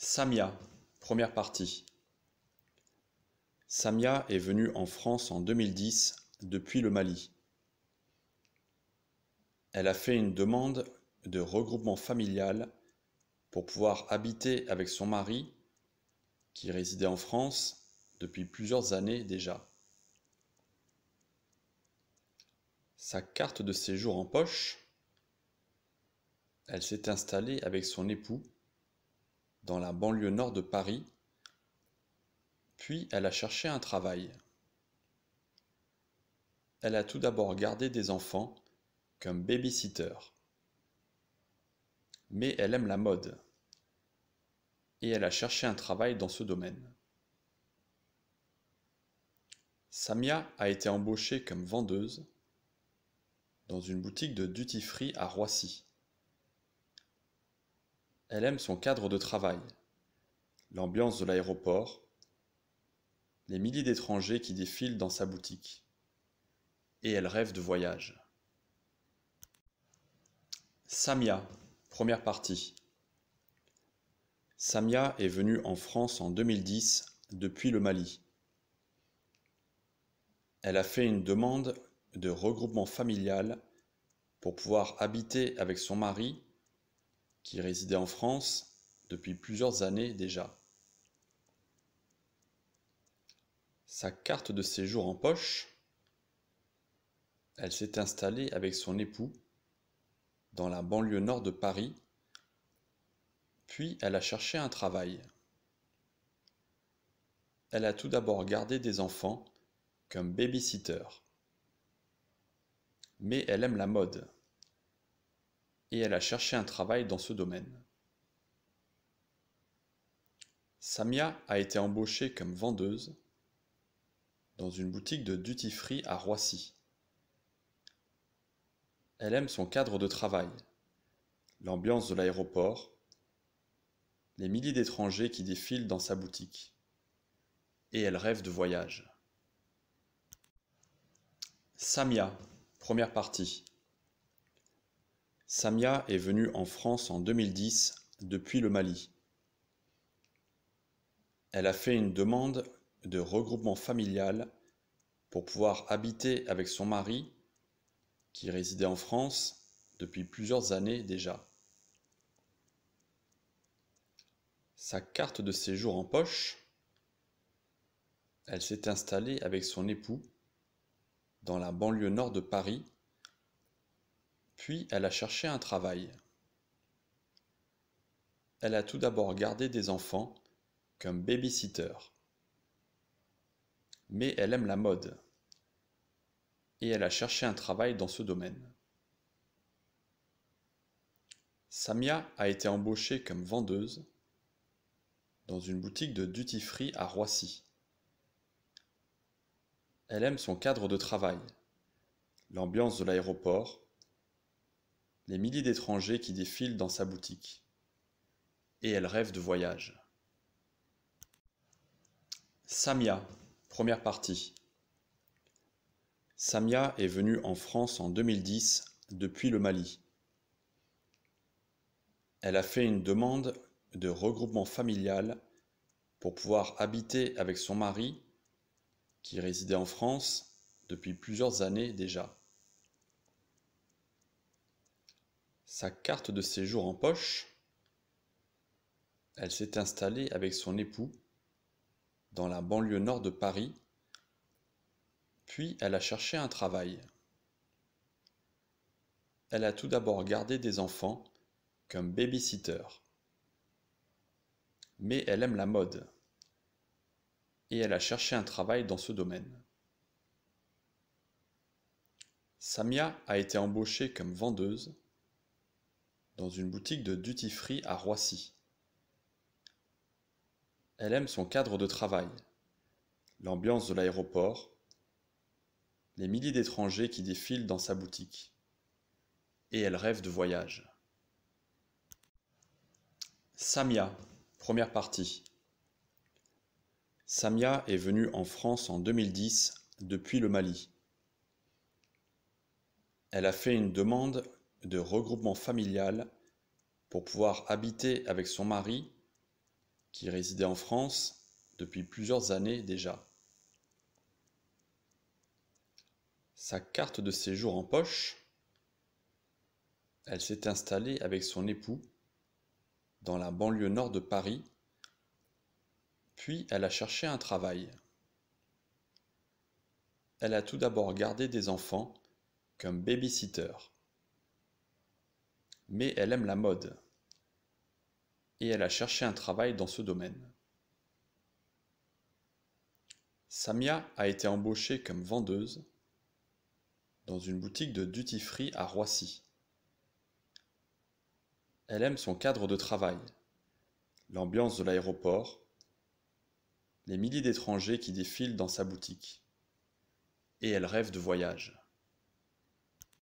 Samia, première partie. Samia est venue en France en 2010 depuis le Mali. Elle a fait une demande de regroupement familial pour pouvoir habiter avec son mari qui résidait en France depuis plusieurs années déjà. Sa carte de séjour en poche, elle s'est installée avec son époux dans la banlieue nord de Paris, puis elle a cherché un travail. Elle a tout d'abord gardé des enfants comme baby-sitter. Mais elle aime la mode et elle a cherché un travail dans ce domaine. Samia a été embauchée comme vendeuse dans une boutique de duty-free à Roissy. Elle aime son cadre de travail, l'ambiance de l'aéroport, les milliers d'étrangers qui défilent dans sa boutique, et elle rêve de voyage. Samia, première partie. Samia est venue en France en 2010 depuis le Mali. Elle a fait une demande de regroupement familial pour pouvoir habiter avec son mari qui résidait en France depuis plusieurs années déjà. Sa carte de séjour en poche, elle s'est installée avec son époux dans la banlieue nord de Paris, puis elle a cherché un travail. Elle a tout d'abord gardé des enfants comme baby-sitter. Mais elle aime la mode et elle a cherché un travail dans ce domaine. Samia a été embauchée comme vendeuse dans une boutique de duty-free à Roissy. Elle aime son cadre de travail, l'ambiance de l'aéroport, les milliers d'étrangers qui défilent dans sa boutique, et elle rêve de voyage. Samia, première partie. Samia est venue en France en 2010 depuis le Mali. Elle a fait une demande de regroupement familial pour pouvoir habiter avec son mari qui résidait en France depuis plusieurs années déjà. Sa carte de séjour en poche, elle s'est installée avec son époux dans la banlieue nord de Paris, puis elle a cherché un travail. Elle a tout d'abord gardé des enfants comme baby-sitter. Mais elle aime la mode et elle a cherché un travail dans ce domaine. Samia a été embauchée comme vendeuse dans une boutique de duty-free à Roissy. Elle aime son cadre de travail, l'ambiance de l'aéroport, les milliers d'étrangers qui défilent dans sa boutique, et elle rêve de voyage. Samia, première partie. Samia est venue en France en 2010 depuis le Mali. Elle a fait une demande de regroupement familial pour pouvoir habiter avec son mari qui résidait en France depuis plusieurs années déjà. Sa carte de séjour en poche, elle s'est installée avec son époux dans la banlieue nord de Paris, puis elle a cherché un travail. Elle a tout d'abord gardé des enfants comme baby-sitter. Mais elle aime la mode et elle a cherché un travail dans ce domaine. Samia a été embauchée comme vendeuse dans une boutique de duty-free à Roissy. Elle aime son cadre de travail, l'ambiance de l'aéroport, les milliers d'étrangers qui défilent dans sa boutique, et elle rêve de voyage. Samia, première partie. Samia est venue en France en 2010 depuis le Mali. Elle a fait une demande de regroupement familial pour pouvoir habiter avec son mari qui résidait en France depuis plusieurs années déjà. Sa carte de séjour en poche, elle s'est installée avec son époux dans la banlieue nord de Paris, puis elle a cherché un travail. Elle a tout d'abord gardé des enfants comme baby-sitter. Mais elle aime la mode et elle a cherché un travail dans ce domaine. Samia a été embauchée comme vendeuse dans une boutique de duty-free à Roissy. Elle aime son cadre de travail, l'ambiance de l'aéroport, les milliers d'étrangers qui défilent dans sa boutique, et elle rêve de voyage.